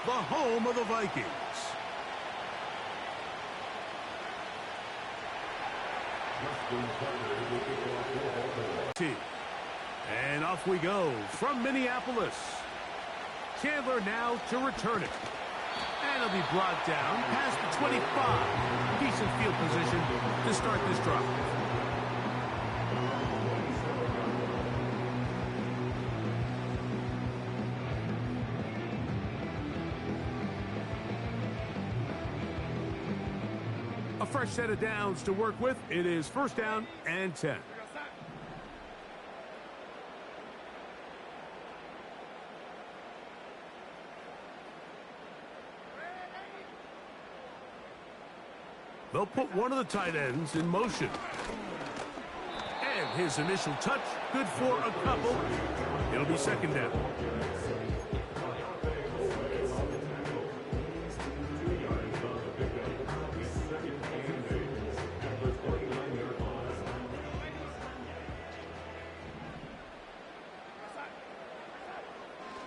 the home of the Vikings. And off we go from Minneapolis. Chandler now to return it. And it'll be brought down past the 25. Decent field position to start this drive. A fresh set of downs to work with. It is first down and 10. They'll put one of the tight ends in motion. And his initial touch, good for a couple. It'll be second down.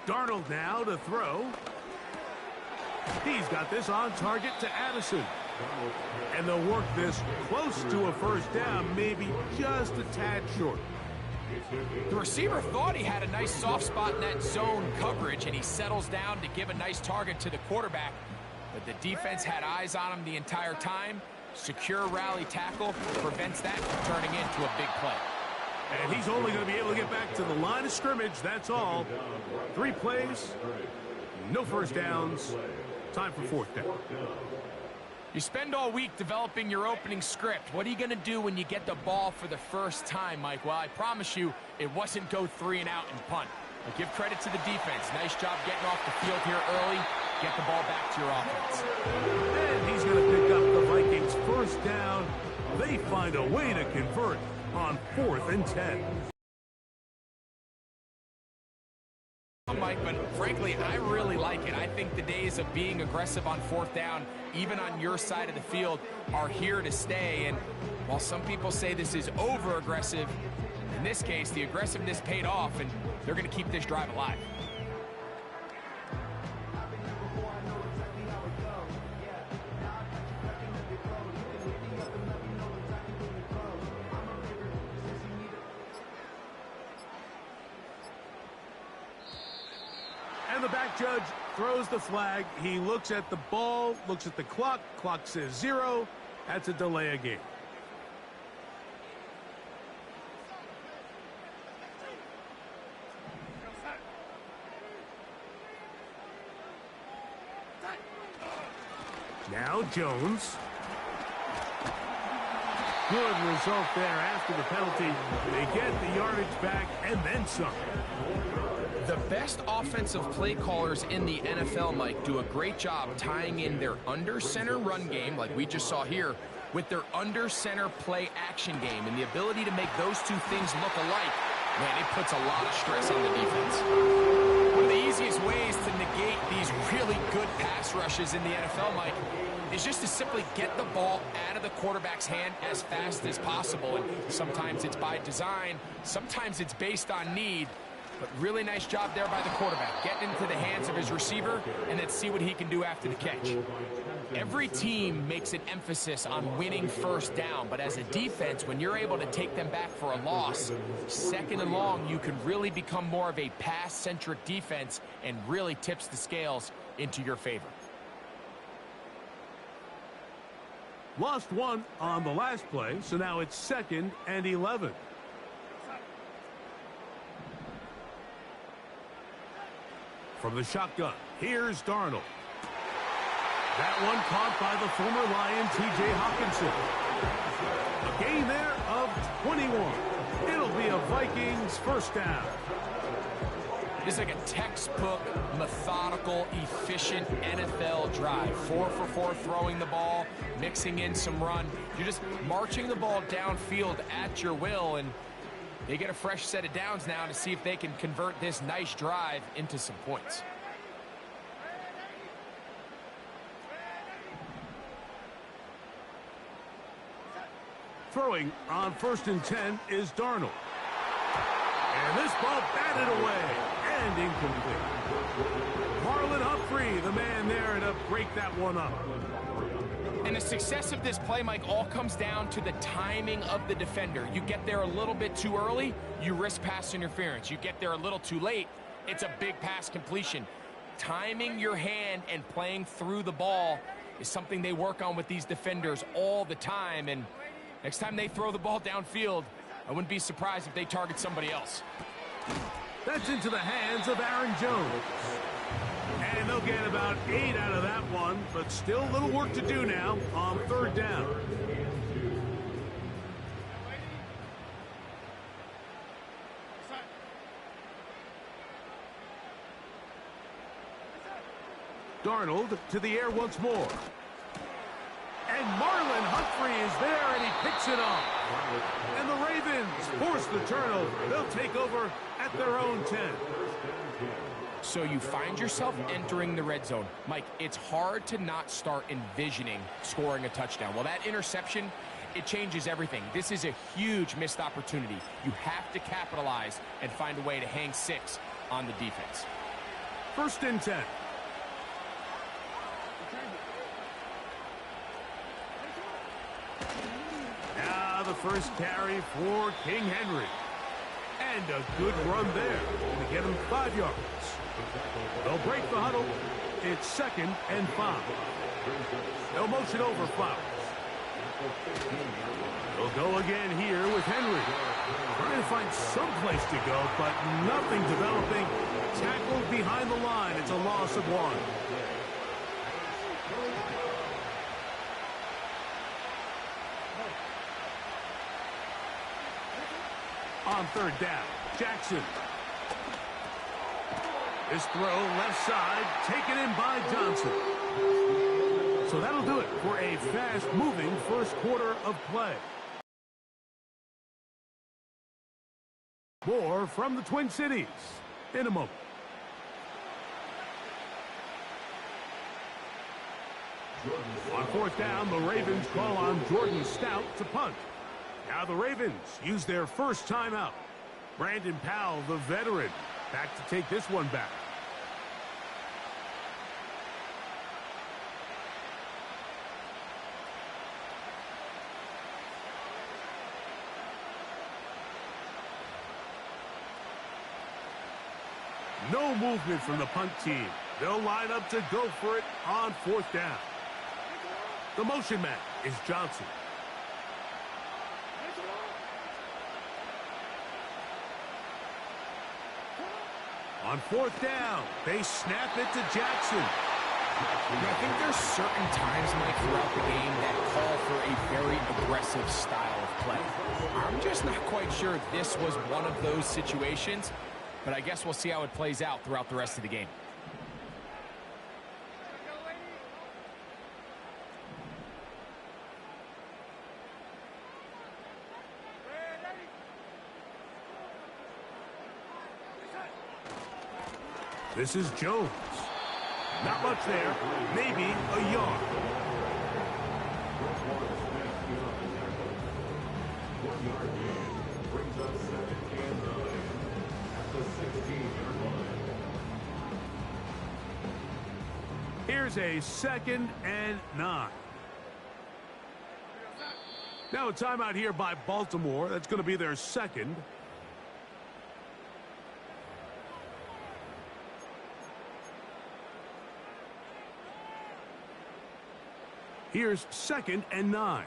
Darnold now to throw. He's got this on target to Addison. And they'll work this close to a first down, maybe just a tad short. The receiver thought he had a nice soft spot in that zone coverage, and he settles down to give a nice target to the quarterback. But the defense had eyes on him the entire time. Secure rally tackle prevents that from turning into a big play. And he's only going to be able to get back to the line of scrimmage, that's all. 3 plays, no first downs, time for fourth down. You spend all week developing your opening script. What are you going to do when you get the ball for the first time, Mike? Well, I promise you, it wasn't go 3 and out and punt. But give credit to the defense. Nice job getting off the field here early. Get the ball back to your offense. And he's going to pick up the Vikings first down. They find a way to convert on 4th and 10. Mike, but frankly, I really like it. I think the days of being aggressive on 4th down, even on your side of the field, are here to stay. And while some people say this is over-aggressive, in this case, the aggressiveness paid off, and they're going to keep this drive alive. And the back judge throws the flag. He looks at the ball, looks at the clock. Clock says 0. That's a delay of game. Now Jones. Good result there after the penalty. They get the yardage back and then some. The best offensive play callers in the NFL, Mike, do a great job tying in their under-center run game, like we just saw here, with their under-center play action game. And the ability to make those two things look alike, man, it puts a lot of stress on the defense. One of the easiest ways to negate these really good pass rushes in the NFL, Mike, is just to simply get the ball out of the quarterback's hand as fast as possible. And sometimes it's by design, sometimes it's based on need. But really nice job there by the quarterback, getting into the hands of his receiver and then see what he can do after the catch. Every team makes an emphasis on winning first down, but as a defense, when you're able to take them back for a loss, 2nd and long, you can really become more of a pass-centric defense and really tips the scales into your favor. Lost 1 on the last play, so now it's 2nd and 11. From the shotgun, here's Darnold. That one caught by the former Lion, T.J. Hawkinson. A gain there of 21. It'll be a Vikings first down. It's like a textbook, methodical, efficient NFL drive. 4 for 4 throwing the ball, mixing in some run. You're just marching the ball downfield at your will, and they get a fresh set of downs now to see if they can convert this nice drive into some points. Throwing on 1st and 10 is Darnold. And this ball batted away and incomplete. Marlon Hunt Humphrey, the man there to break that one up. And the success of this play, Mike, all comes down to the timing of the defender. You get there a little bit too early, you risk pass interference. You get there a little too late, it's a big pass completion. Timing your hand and playing through the ball is something they work on with these defenders all the time. And next time they throw the ball downfield, I wouldn't be surprised if they target somebody else. That's into the hands of Aaron Jones. And they'll get about 8 out of that one, but still a little work to do now on third down. Darnold to the air once more. And Marlon Humphrey is there, and he picks it off. And the Ravens force the turnover. They'll take over at their own 10. So you find yourself entering the red zone. Mike, it's hard to not start envisioning scoring a touchdown. Well, that interception, it changes everything. This is a huge missed opportunity. You have to capitalize and find a way to hang 6 on the defense. 1st and 10. Now the first carry for King Henry. And a good run there to get him 5 yards. They'll break the huddle. It's 2nd and 5. They'll motion over Flowers. They'll go again here with Henry. Trying to find some place to go, but nothing developing. Tackled behind the line. It's a loss of 1. On third down, Jackson. This throw left side, taken in by Johnson. So that'll do it for a fast-moving first quarter of play. More from the Twin Cities in a moment. On 4th down, the Ravens call on Jordan Stout to punt. Now the Ravens use their first timeout. Brandon Powell, the veteran, back to take this one back. No movement from the punt team. They'll line up to go for it on 4th down. The motion man is Johnson. On 4th down, they snap it to Jackson. I think there's certain times, Mike, throughout the game that call for a very aggressive style of play. I'm just not quite sure if this was one of those situations, but I guess we'll see how it plays out throughout the rest of the game. This is Jones. Not much there. Maybe a yard. Here's a 2nd and 9. Now a timeout here by Baltimore. That's going to be their 2nd. Here's 2nd and 9.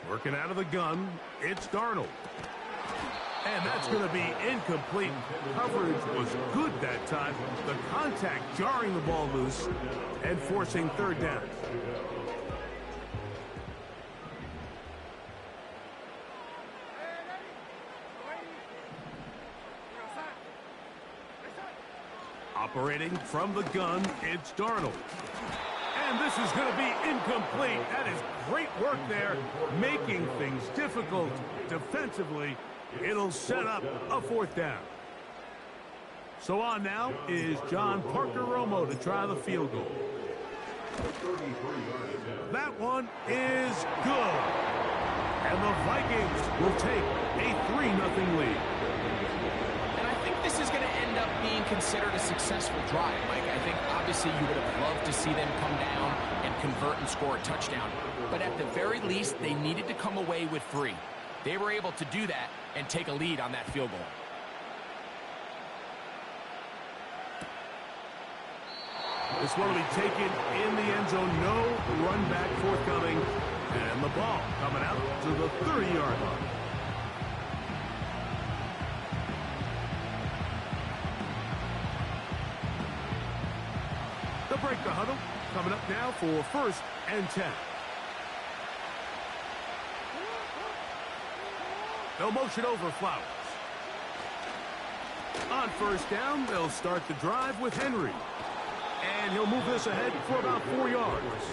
Working out of the gun, it's Darnold. And that's going to be incomplete. Coverage was good that time. The contact jarring the ball loose and forcing 3rd down. Operating from the gun, it's Darnold. And this is going to be incomplete. That is great work there, making things difficult defensively. It'll set up a 4th down. So on now is John Parker Romo to try the field goal. That one is good. And the Vikings will take a 3-0 lead. And I think this is going to end up being considered a successful drive, Mike. I think obviously you would have loved to see them come down and convert and score a touchdown. But at the very least, they needed to come away with 3. They were able to do that and take a lead on that field goal. This one will be taken in the end zone. No run back forthcoming. And the ball coming out to the 30-yard line. They'll break the huddle. Coming up now for 1st and 10. They'll motion over Flowers. On 1st down, they'll start the drive with Henry. And he'll move this ahead for about 4 yards.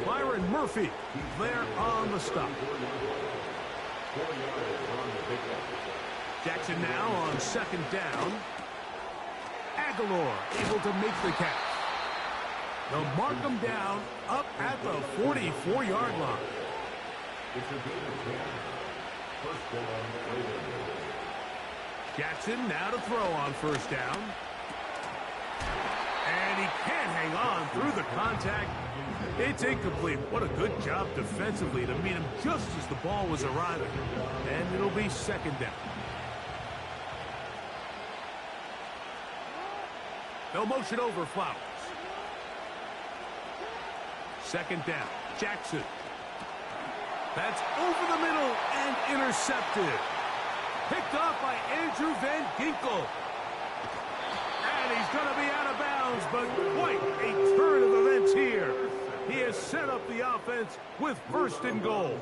Byron Murphy there on the stop. Jackson now on 2nd down. Aguilar able to make the catch. They'll mark him down up at the 44-yard line. Jackson now to throw on 1st down. And he can't hang on through the contact. It's incomplete. What a good job defensively to meet him just as the ball was arriving. And it'll be 2nd down. They'll motion over Flowers. 2nd down. Jackson. That's over the middle and intercepted. Picked off by Andrew Van Ginkel. And he's going to be out of bounds, but quite a turn of events here. He has set up the offense with 1st and goal.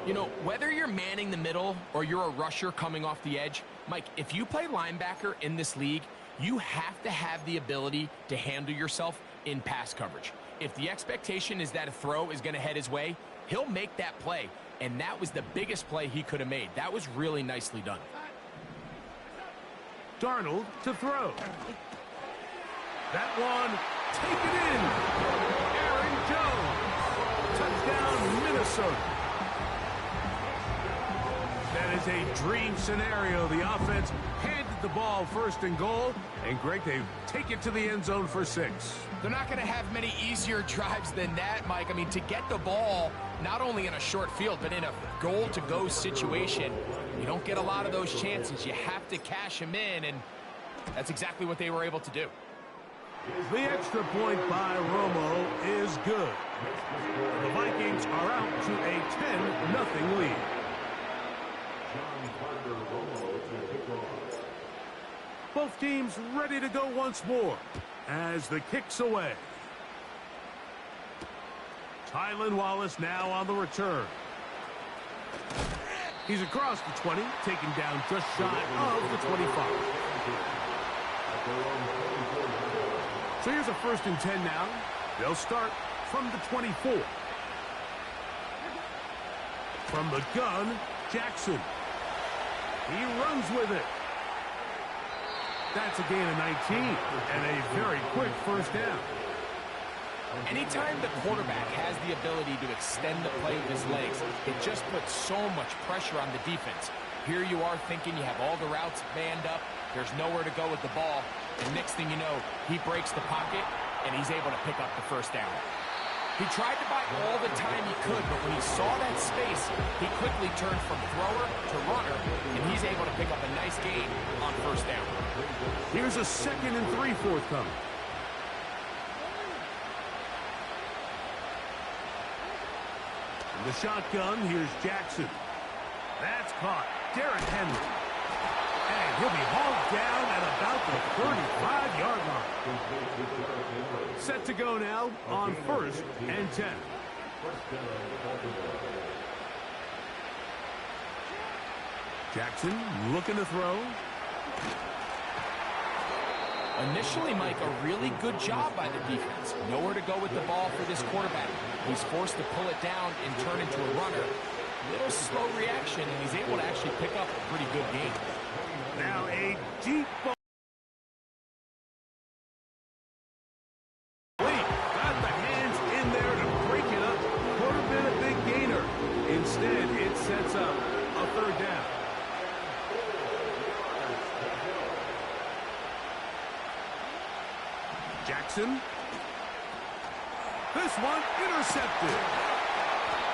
You know, whether you're manning the middle or you're a rusher coming off the edge, Mike, if you play linebacker in this league, you have to have the ability to handle yourself in pass coverage. If the expectation is that a throw is going to head his way, he'll make that play. And that was the biggest play he could have made. That was really nicely done. Darnold to throw. That one taken in. Aaron Jones. Touchdown, Minnesota. That is a dream scenario. The offense handed the ball 1st and goal. And Greg, they take it to the end zone for 6. They're not going to have many easier drives than that, Mike. I mean, to get the ball, not only in a short field, but in a goal-to-go situation, you don't get a lot of those chances. You have to cash them in, and that's exactly what they were able to do. The extra point by Romo is good. The Vikings are out to a 10-0 lead. Both teams ready to go once more as the kick's away. Tylan Wallace now on the return. He's across the 20, taken down just shy of the 25. So here's a 1st and 10 now. They'll start from the 24. From the gun, Jackson. He runs with it. That's a gain of 19 and a very quick 1st down. Anytime the quarterback has the ability to extend the play with his legs, it just puts so much pressure on the defense. Here you are thinking you have all the routes manned up, there's nowhere to go with the ball, and next thing you know, he breaks the pocket, and he's able to pick up the 1st down. He tried to buy all the time he could, but when he saw that space, he quickly turned from thrower to runner, and he's able to pick up a nice gain on 1st down. Here's a 2nd and 3 forthcoming. In the shotgun, here's Jackson. That's caught. Derrick Henry. And he'll be hauled down at about the 35-yard line. Set to go now on 1st and 10. Jackson looking to throw. Initially, Mike, a really good job by the defense. Nowhere to go with the ball for this quarterback. He's forced to pull it down and turn into a runner. Little slow reaction, and he's able to actually pick up a pretty good game. Now a deep ball. Got the hands in there to break it up. Could have been a big gainer. Instead, Jackson. This one intercepted.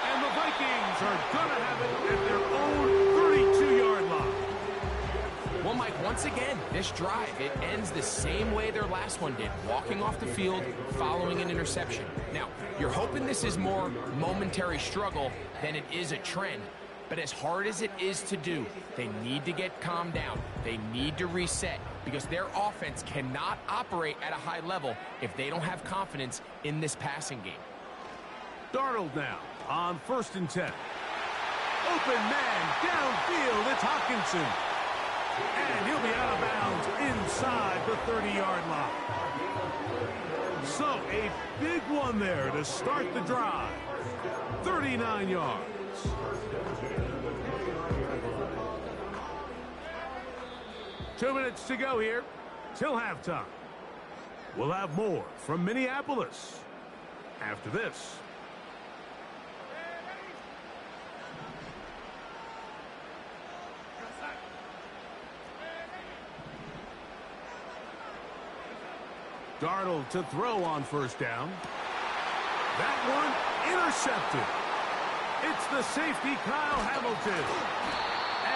And the Vikings are going to have it at their own 32-yard line. Well, Mike, once again, this drive, it ends the same way their last one did, walking off the field following an interception. Now, you're hoping this is more momentary struggle than it is a trend, but as hard as it is to do, they need to get calmed down. They need to reset because their offense cannot operate at a high level if they don't have confidence in this passing game. Darnold now on 1st and 10. Open man downfield, it's Hockenson. And he'll be out of bounds inside the 30-yard line. So a big one there to start the drive. 39 yards. Two minutes to go here till halftime. We'll have more from Minneapolis after this. Darnold to throw on 1st down. That one intercepted. It's the safety, Kyle Hamilton.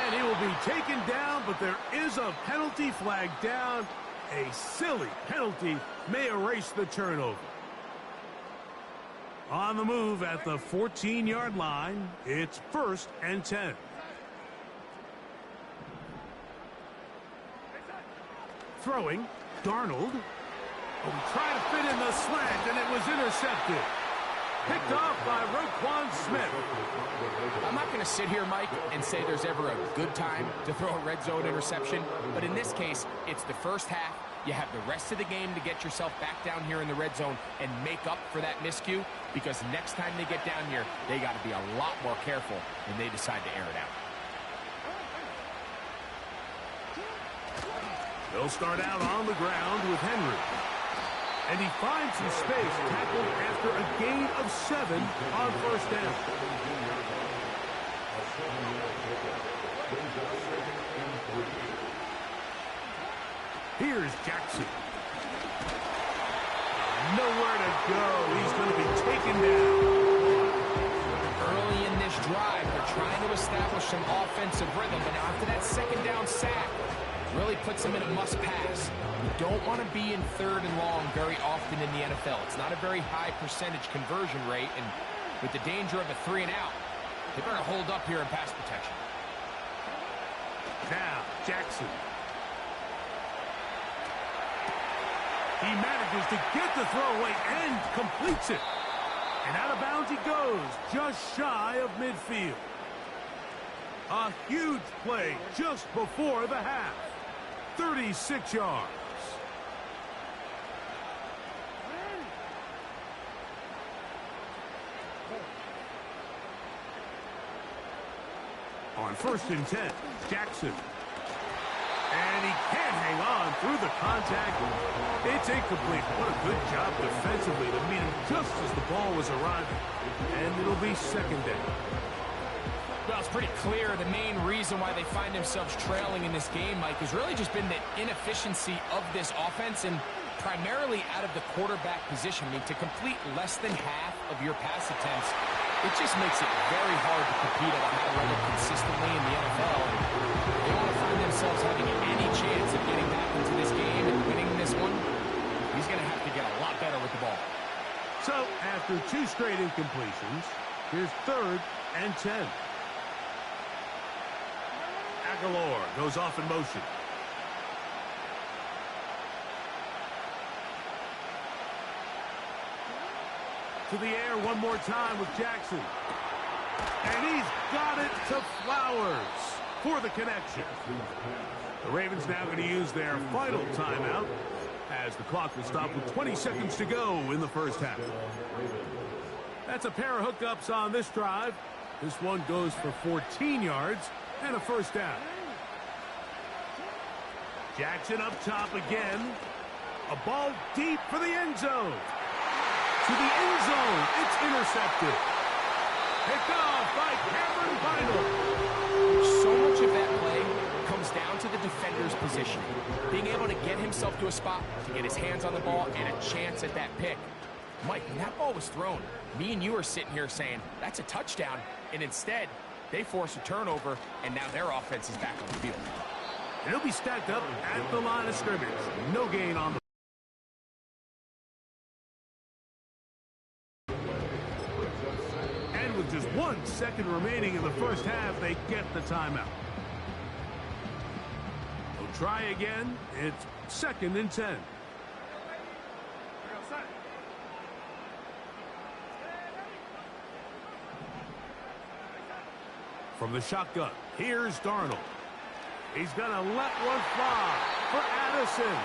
And he will be taken down, but there is a penalty flag down. A silly penalty may erase the turnover. On the move at the 14-yard line, it's 1st and 10. Throwing, Darnold. Oh, trying to fit in the slant, and it was intercepted. Picked off by Roquan Smith. I'm not going to sit here, Mike, and say there's ever a good time to throw a red zone interception, but in this case, it's the first half. You have the rest of the game to get yourself back down here in the red zone and make up for that miscue, because next time they get down here, they got to be a lot more careful when they decide to air it out. They'll start out on the ground with Henry. And he finds some space, tackled after a gain of 7 on 1st down. Here's Jackson. Nowhere to go. He's going to be taken down. Early in this drive, they're trying to establish some offensive rhythm, but after that 2nd down sack, really puts them in a must-pass. You don't want to be in 3rd and long very often in the NFL. It's not a very high percentage conversion rate, and with the danger of a 3 and out, they better hold up here in pass protection. Now, Jackson. He manages to get the throwaway and completes it. And out of bounds he goes, just shy of midfield. A huge play just before the half. 36 yards. On 1st and 10, Jackson. And he can't hang on through the contact. It's incomplete. What a good job defensively to meet him just as the ball was arriving. And it'll be 2nd down. Well, it's pretty clear the main reason why they find themselves trailing in this game, Mike, has really just been the inefficiency of this offense and primarily out of the quarterback position. I mean, to complete less than half of your pass attempts, it just makes it very hard to compete at a high level consistently in the NFL. And they want to find themselves having any chance of getting back into this game and winning this one. He's going to have to get a lot better with the ball. So, after 2 straight incompletions, here's 3rd and 10. Aguilar goes off in motion. To the air one more time with Jackson. And he's got it to Flowers for the connection. The Ravens now going to use their final timeout as the clock will stop with 20 seconds to go in the first half. That's a pair of hookups on this drive. This one goes for 14 yards and a first down. Jackson up top again. A ball deep for the end zone. To the end zone. It's intercepted. Picked off by Cameron Vinyl. So much of that play comes down to the defender's position. Being able to get him himself to a spot to get his hands on the ball and a chance at that pick. Mike, when that ball was thrown, me and you are sitting here saying, that's a touchdown, and instead, they force a turnover, and now their offense is back on the field. And he'll be stacked up at the line of scrimmage. No gain on the... And with just 1 second remaining in the first half, they get the timeout. They'll try again. It's 2nd and 10. From the shotgun, here's Darnold. He's going to let one fly for Addison.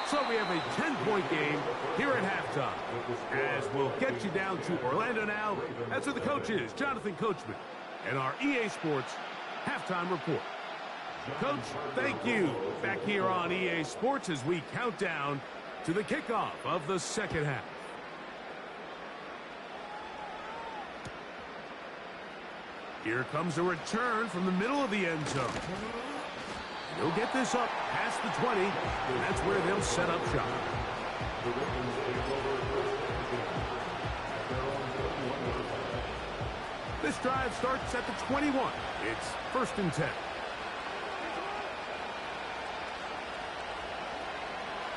So we have a 10-point game here at halftime. As we'll get you down to Orlando now. That's with the coaches, Jonathan Coachman, and our EA Sports halftime report. Coach, thank you. Back here on EA Sports as we count down to the kickoff of the second half. Here comes a return from the middle of the end zone. He'll get this up past the 20, and that's where they'll set up shop. This drive starts at the 21. It's 1st and 10.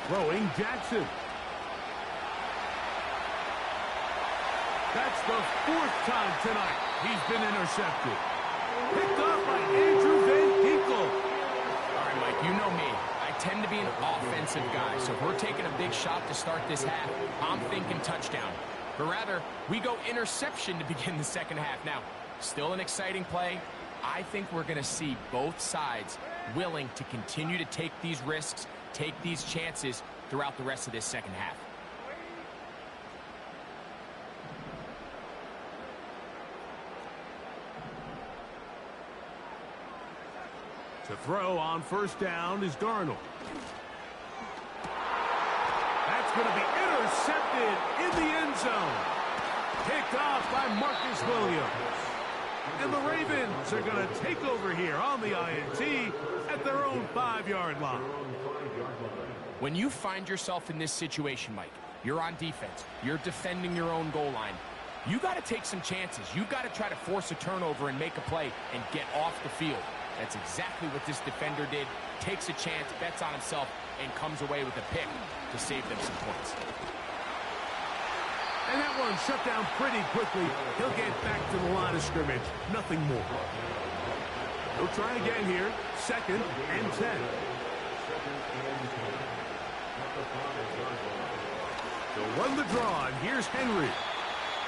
Throwing Jackson. That's the 4th time tonight he's been intercepted. Picked up by Andrew Van Ginkel. All right, Mike, you know me. I tend to be an offensive guy, so if we're taking a big shot to start this half, I'm thinking touchdown. But rather, we go interception to begin the second half. Now, still an exciting play. I think we're going to see both sides willing to continue to take these risks, take these chances throughout the rest of this second half. To throw on 1st down is Darnold. That's going to be intercepted in the end zone. Picked off by Marcus Williams. And the Ravens are going to take over here on the INT at their own 5-yard line. When you find yourself in this situation, Mike, you're on defense, you're defending your own goal line, you got to take some chances. You got to try to force a turnover and make a play and get off the field. That's exactly what this defender did. Takes a chance, bets on himself, and comes away with a pick to save them some points. And that one shut down pretty quickly. He'll get back to the line of scrimmage. Nothing more. He'll try again here. 2nd and 10. They'll run the draw, and here's Henry.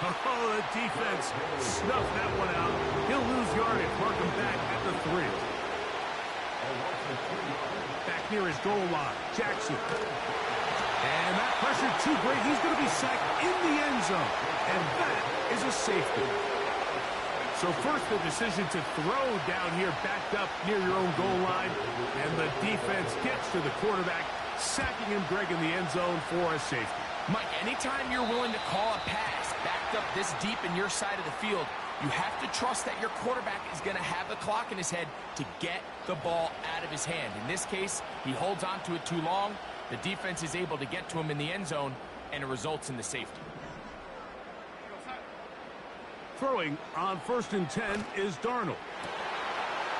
Oh, the defense snuffed that one out. He'll lose yardage. Mark him back at the 3. Back near his goal line, Jackson. And that pressure too great. He's going to be sacked in the end zone. And that is a safety. So first the decision to throw down here backed up near your own goal line. And the defense gets to the quarterback, sacking him, Greg, in the end zone for a safety. Mike, anytime you're willing to call a pass backed up this deep in your side of the field, you have to trust that your quarterback is going to have the clock in his head to get the ball out of his hand. In this case, he holds on to it too long. The defense is able to get to him in the end zone, and it results in the safety. Throwing on 1st and 10 is Darnold.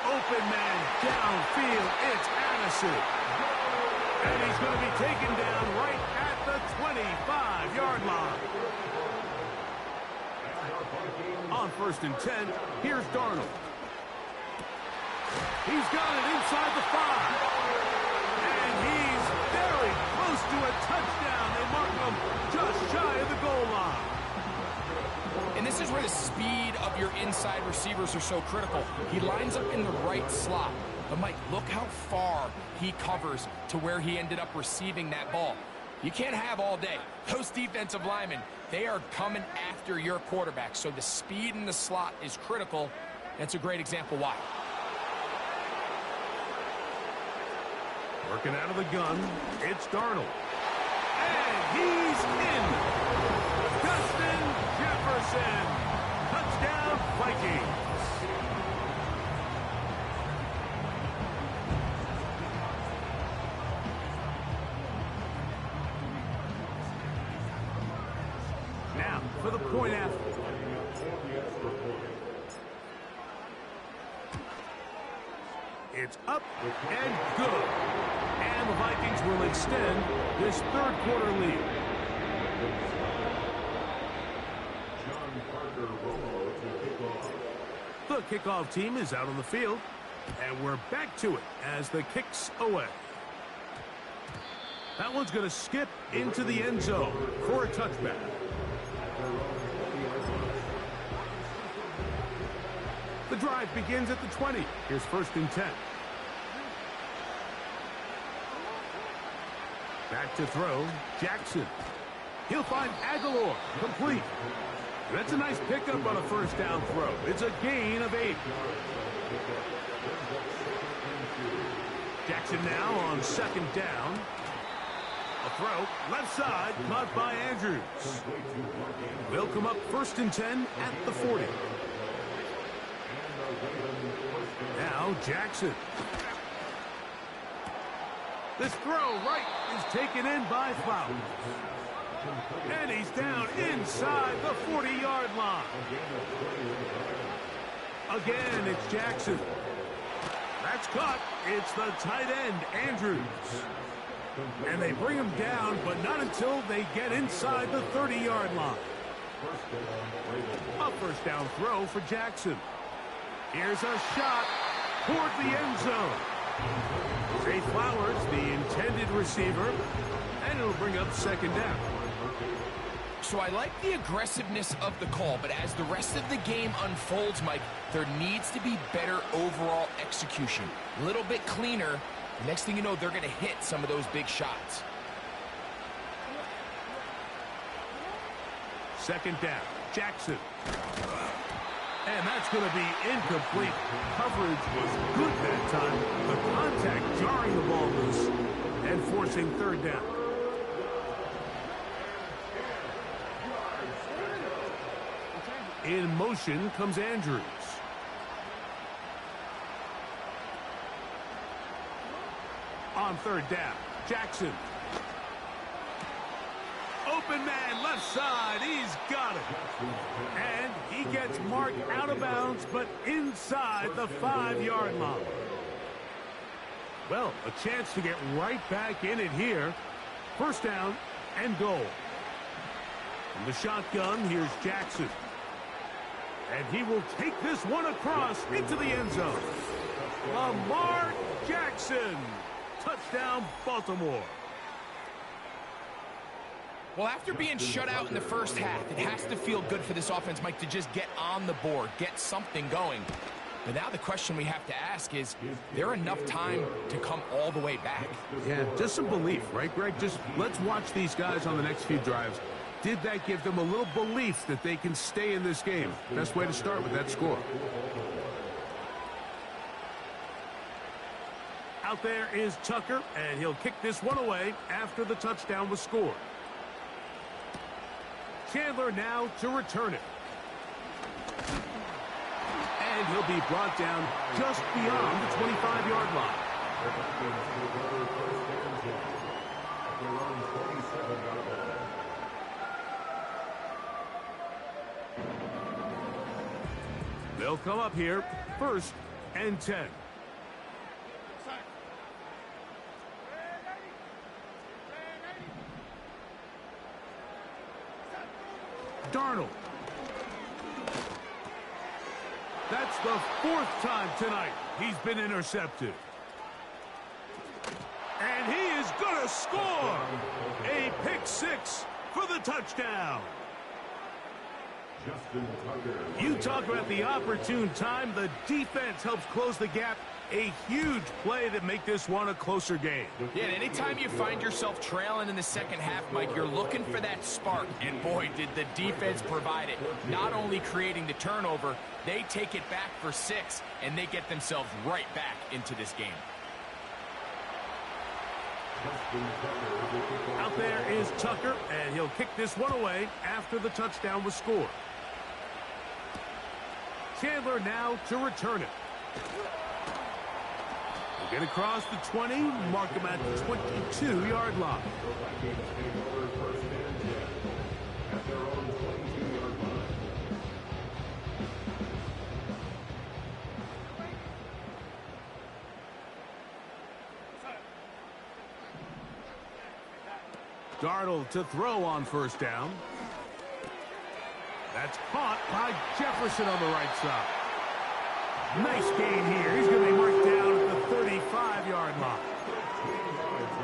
Open man downfield. It's Addison. And he's going to be taken down right at the 25-yard line. On 1st and 10, here's Darnold. He's got it inside the 5. And he's very close to a touchdown. They mark him just shy of the goal line. And this is where the speed of your inside receivers are so critical. He lines up in the right slot. But, Mike, look how far he covers to where he ended up receiving that ball. You can't have all day. Those defensive linemen, they are coming after your quarterback. So the speed in the slot is critical. That's a great example why. Working out of the gun, it's Darnold. And he's in. Justin Jefferson. Touchdown, Vikings. point after. It's up and good. And the Vikings will extend this third quarter lead. The kickoff team is out on the field. And we're back to it as the kick's away. That one's going to skip into the end zone for a touchback. The drive begins at the 20. Here's 1st and 10. Back to throw, Jackson. He'll find Aguilar, complete. That's a nice pickup on a 1st down throw. It's a gain of 8. Jackson now on 2nd down. A throw, left side, caught by Andrews. They'll come up 1st and 10 at the 40. Now Jackson. This throw right is taken in by Flowers. And he's down inside the 40-yard line. Again, it's Jackson. That's caught. It's the tight end, Andrews. And they bring him down, but not until they get inside the 30-yard line. A 1st down throw for Jackson. Here's a shot toward the end zone. Zay Flowers, the intended receiver, and it'll bring up 2nd down. So I like the aggressiveness of the call, but as the rest of the game unfolds, Mike, there needs to be better overall execution. A little bit cleaner. Next thing you know, they're going to hit some of those big shots. 2nd down, Jackson. And that's going to be incomplete. Coverage was good that time. The contact jarring the ball loose and forcing 3rd down. In motion comes Andrews. On 3rd down, Jackson. Open man, left side, he's got it. And he gets marked out of bounds, but inside the 5-yard line. Well, a chance to get right back in it here. 1st down and goal. From the shotgun, here's Jackson. And he will take this one across into the end zone. Lamar Jackson. Touchdown, Baltimore. Well, after being shut out in the 1st half, it has to feel good for this offense, Mike, to just get on the board, get something going. But now the question we have to ask is there enough time to come all the way back? Yeah, just some belief, right, Greg? Just let's watch these guys on the next few drives. Did that give them a little belief that they can stay in this game? Best way to start with that score. Out there is Tucker, and he'll kick this one away after the touchdown was scored. Chandler now to return it. And he'll be brought down just beyond the 25-yard line. They'll come up here, 1st and 10. Darnold. That's the 4th time tonight he's been intercepted. And he is going to score. A pick 6 for the touchdown. You talk about the opportune time. The defense helps close the gap. A huge play that make this one a closer game. Yeah, and anytime you find yourself trailing in the 2nd half, Mike, you're looking for that spark. And boy, did the defense provide it. Not only creating the turnover, they take it back for 6, and they get themselves right back into this game. Out there is Tucker, and he'll kick this one away after the touchdown was scored. Chandler now to return it. He'll get across the 20, mark him at the 22-yard line. Darnold to throw on first down. That's caught by Jefferson on the right side. Nice gain here. He's going to be marked down at the 35-yard line.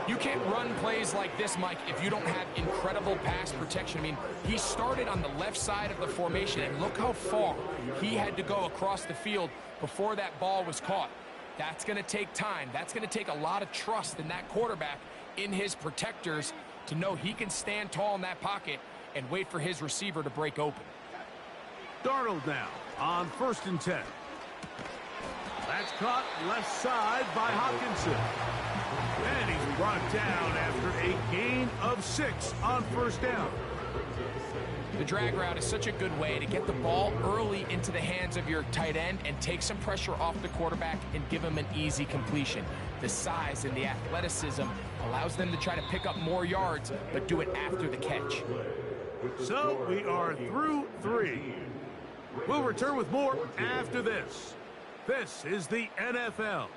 You can't run plays like this, Mike, if you don't have incredible pass protection. I mean, he started on the left side of the formation, and look how far he had to go across the field before that ball was caught. That's going to take time. That's going to take a lot of trust in that quarterback, in his protectors, to know he can stand tall in that pocket and wait for his receiver to break open. Darnold now on 1st and 10. That's caught left side by Hockenson. And he's brought down after a gain of 6 on first down. The drag route is such a good way to get the ball early into the hands of your tight end and take some pressure off the quarterback and give him an easy completion. The size and the athleticism allows them to try to pick up more yards, but do it after the catch. So we are through 3. We'll return with more after this. This is the NFL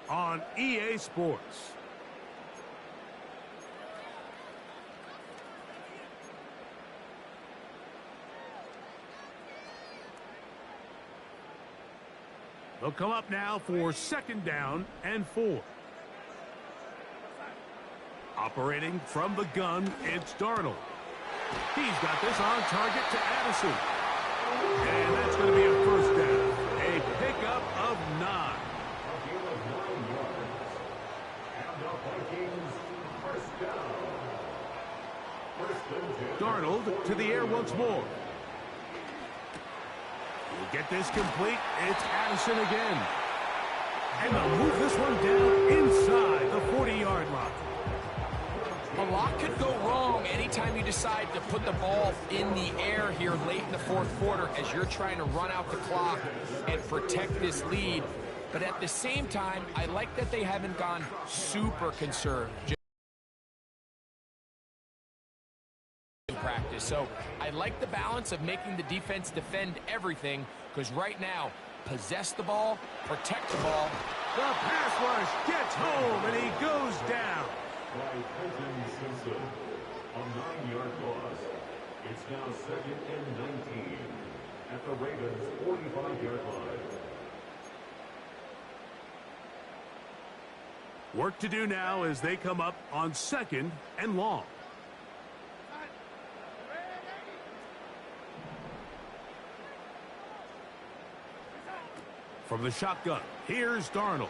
on EA Sports. They'll come up now for 2nd down and 4. Operating from the gun, it's Darnold. He's got this on target to Addison. And that's going to be a first down. A pickup of 9. Darnold to the air once more. We'll get this complete. It's Addison again. And they'll move this one down inside the 40-yard line. A lot could go wrong anytime you decide to put the ball in the air here late in the 4th quarter as you're trying to run out the clock and protect this lead. But at the same time, I like that they haven't gone super conserved in practice. So I like the balance of making the defense defend everything, because right now, possess the ball, protect the ball. The pass rush gets home, and he goes down. A 9-yard loss. It's now 2nd and 19 at the Ravens' 45-yard line. Work to do now as they come up on 2nd and long. From the shotgun, here's Darnold.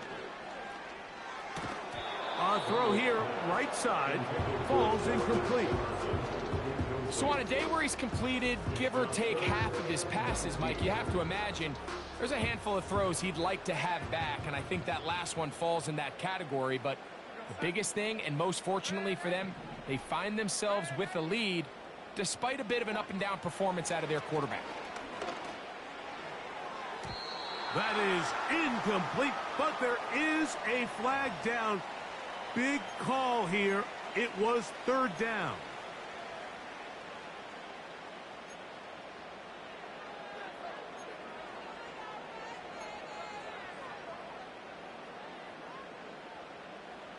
A throw here, right side, falls incomplete. So on a day where he's completed, give or take half of his passes, Mike, you have to imagine there's a handful of throws he'd like to have back, and I think that last one falls in that category. But the biggest thing, and most fortunately for them, they find themselves with a lead despite a bit of an up-and-down performance out of their quarterback. That is incomplete, but there is a flag down. Big call here. It was 3rd down.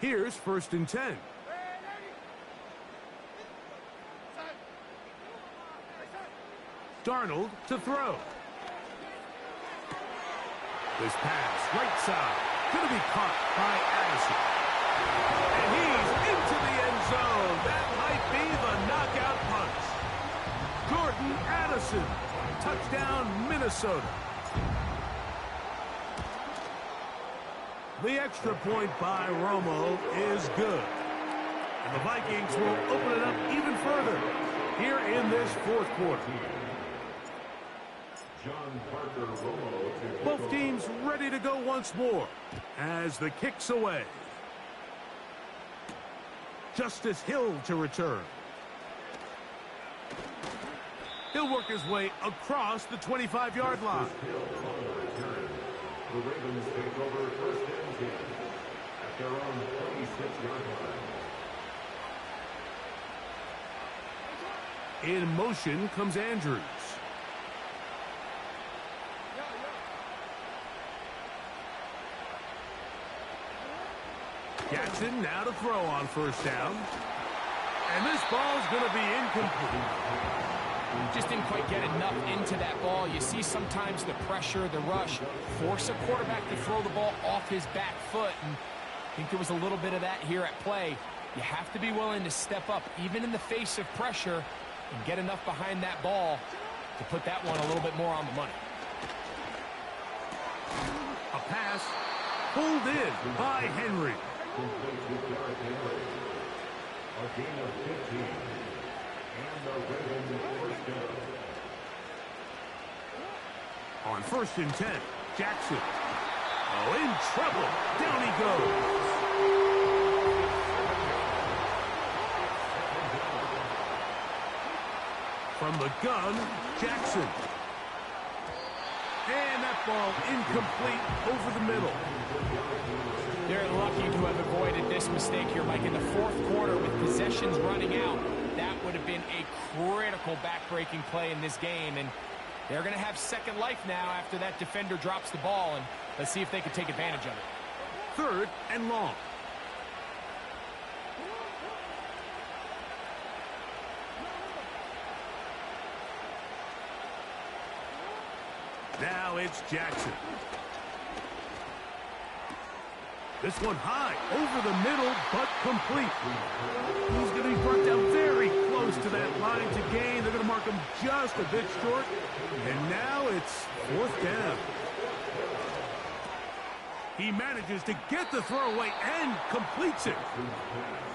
Here's 1st and 10. Darnold to throw. This pass, right side, going to be caught by Addison. And he's into the end zone. That might be the knockout punch. Jordan Addison, touchdown Minnesota. The extra point by Romo is good. And the Vikings will open it up even further here in this 4th quarter. Both teams ready to go once more as the kick's away. Justice Hill to return. He'll work his way across the 25-yard line. The Ravens take over 1st and 10 at their own 26-yard line. In motion comes Andrews. Jackson now to throw on first down. And this ball's going to be incomplete. Just didn't quite get enough into that ball. You see sometimes the pressure, the rush, force a quarterback to throw the ball off his back foot. And I think there was a little bit of that here at play. You have to be willing to step up, even in the face of pressure, and get enough behind that ball to put that one a little bit more on the money. A pass pulled in by Henry. A gain of 15. And the Ravens first down. On 1st and 10, Jackson. Oh, in trouble. Down he goes. From the gun, Jackson. And that ball incomplete over the middle. They're lucky to have avoided this mistake here, Mike. In the 4th quarter with possessions running out, that would have been a critical back-breaking play in this game. And they're going to have second life now after that defender drops the ball. And let's see if they can take advantage of it. 3rd and long. Now it's Jackson. This one high, over the middle, but complete. He's going to be brought down very close to that line to gain. They're going to mark him just a bit short. And now it's 4th down. He manages to get the throw away and completes it.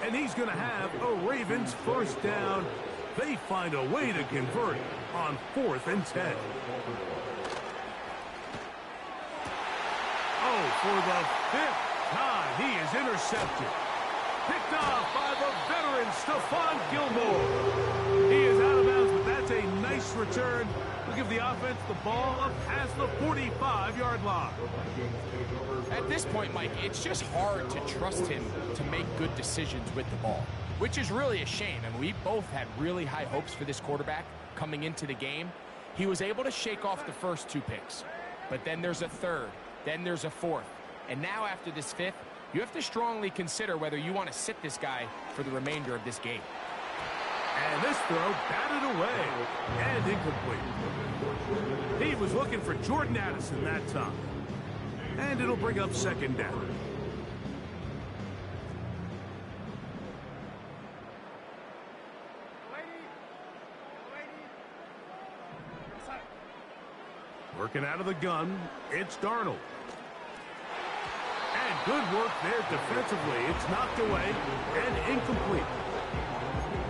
And he's going to have a Ravens first down. They find a way to convert on 4th and 10. Oh, for the 5th time, he is intercepted. Picked off by the veteran, Stephon Gilmore. He is out of bounds, but that's a nice return. We'll give the offense the ball up past the 45-yard line. At this point, Mike, it's just hard to trust him to make good decisions with the ball, which is really a shame. And we both had really high hopes for this quarterback coming into the game. He was able to shake off the first 2 picks, but then there's a 3rd. Then there's a 4th. And now after this 5th, you have to strongly consider whether you want to sit this guy for the remainder of this game. And this throw batted away and incomplete. He was looking for Jordan Addison that time. And it'll bring up 2nd down. Working out of the gun, it's Darnold. And good work there defensively. It's knocked away and incomplete.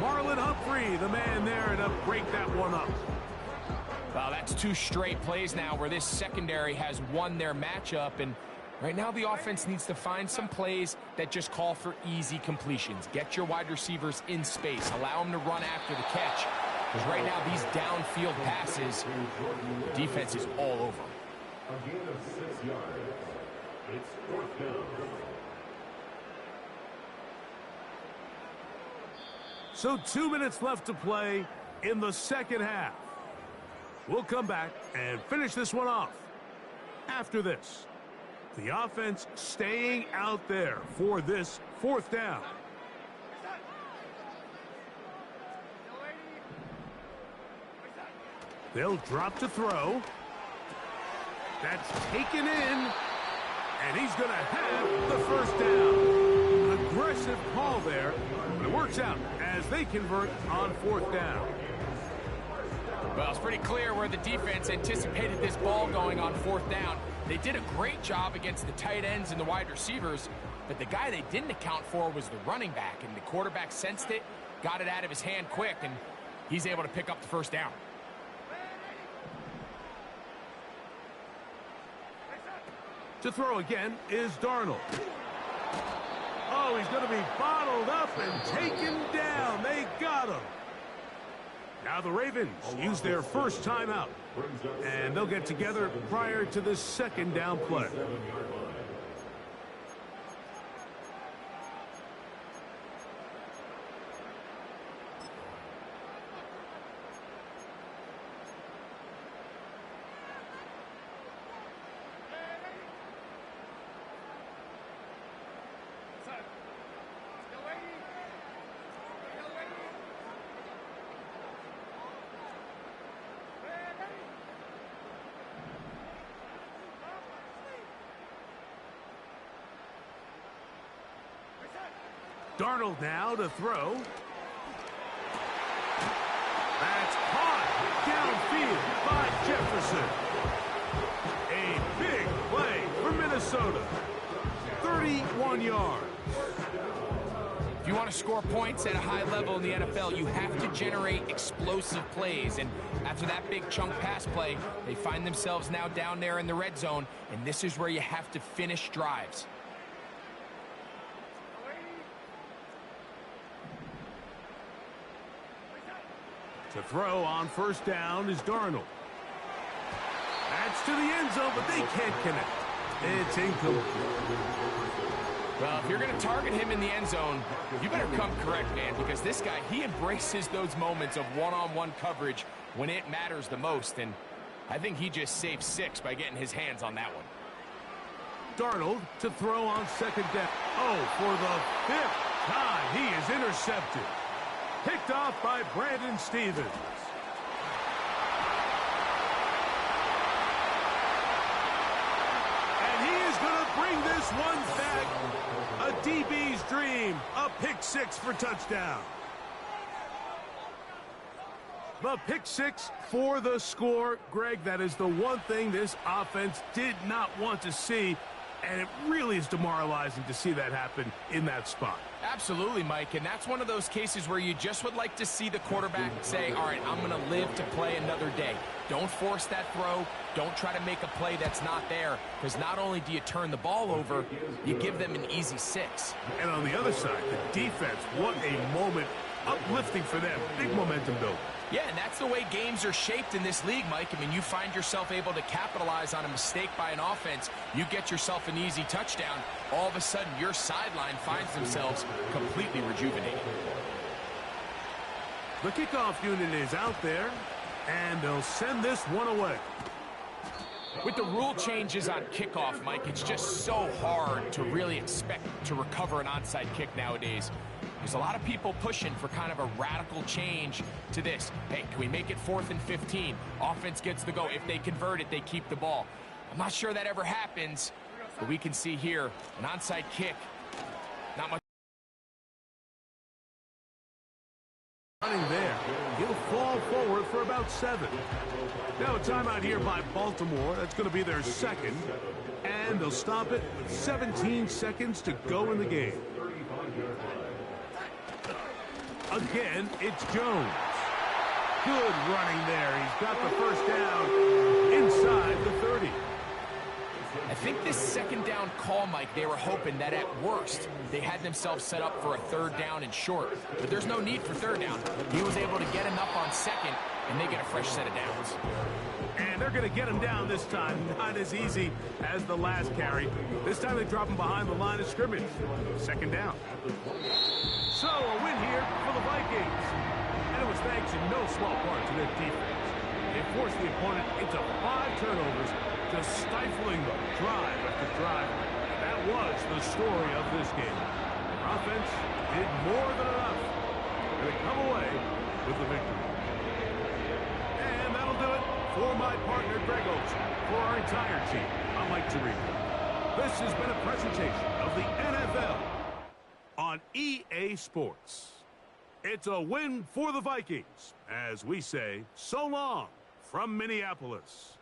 Marlon Humphrey, the man there to break that one up. Well, that's 2 straight plays now where this secondary has won their matchup. And right now the offense needs to find some plays that just call for easy completions. Get your wide receivers in space. Allow them to run after the catch. Because right now these downfield passes, the defense is all over. A gain of 6 yards. It's 4th down. So 2 minutes left to play in the 2nd half. We'll come back and finish this one off after this. The offense staying out there for this 4th down. They'll drop to throw. That's taken in. And he's going to have the first down. An aggressive call there, but it works out as they convert on 4th down. Well, it's pretty clear where the defense anticipated this ball going on 4th down. They did a great job against the tight ends and the wide receivers, but the guy they didn't account for was the running back, and the quarterback sensed it, got it out of his hand quick, and he's able to pick up the first down. To throw again is Darnold. Oh, he's going to be bottled up and taken down. They got him. Now the Ravens use their first timeout, and they'll get together prior to the 2nd down play. Darnold now to throw. That's caught downfield by Jefferson. A big play for Minnesota. 31 yards. If you want to score points at a high level in the NFL, you have to generate explosive plays. And after that big chunk pass play, they find themselves now down there in the red zone, and this is where you have to finish drives. To throw on first down is Darnold. That's to the end zone, but they can't connect. It's incomplete. Well, if you're going to target him in the end zone, you better come correct, man, because this guy, he embraces those moments of one-on-one coverage when it matters the most, and I think he just saved 6 by getting his hands on that one. Darnold to throw on second down. Oh, for the 5th time, he is intercepted. Picked off by Brandon Stevens. And he is going to bring this one back. A DB's dream. A pick 6 for touchdown. The pick 6 for the score. Greg, that is the one thing this offense did not want to see. And it really is demoralizing to see that happen in that spot. Absolutely, Mike, and that's one of those cases where you just would like to see the quarterback say, all right, I'm going to live to play another day. Don't force that throw. Don't try to make a play that's not there, because not only do you turn the ball over, you give them an easy 6. And on the other side, the defense, what a moment, uplifting for them. Big momentum build. Yeah, and that's the way games are shaped in this league, Mike. I mean, you find yourself able to capitalize on a mistake by an offense. You get yourself an easy touchdown. All of a sudden, your sideline finds themselves completely rejuvenated. The kickoff unit is out there, and they'll send this one away. With the rule changes on kickoff, Mike, it's just so hard to really expect to recover an onside kick nowadays. There's a lot of people pushing for kind of a radical change to this. Hey, can we make it 4th and 15? Offense gets the go. If they convert it, they keep the ball. I'm not sure that ever happens, but we can see here an onside kick. Not much. Running there. He'll fall forward for about 7. Now a timeout here by Baltimore. That's going to be their 2nd. And they'll stop it with 17 seconds to go in the game. Again, it's Jones. Good running there. He's got the first down inside the 30. I think this 2nd down call, Mike, they were hoping that at worst they had themselves set up for a 3rd down and short. But there's no need for 3rd down. He was able to get enough on 2nd, and they get a fresh set of downs. And they're going to get him down this time. Not as easy as the last carry. This time they drop him behind the line of scrimmage. 2nd down. So a win here for the Vikings. And it was thanks in no small part to their defense. They forced the opponent into 5 turnovers, just stifling them drive after drive. And that was the story of this game. Their offense did more than enough. And they come away with the victory. And that'll do it for my partner, Greg Olson. For our entire team, I'm Mike Tirico. This has been a presentation of the NFL on EA Sports. It's a win for the Vikings, as we say so long from Minneapolis.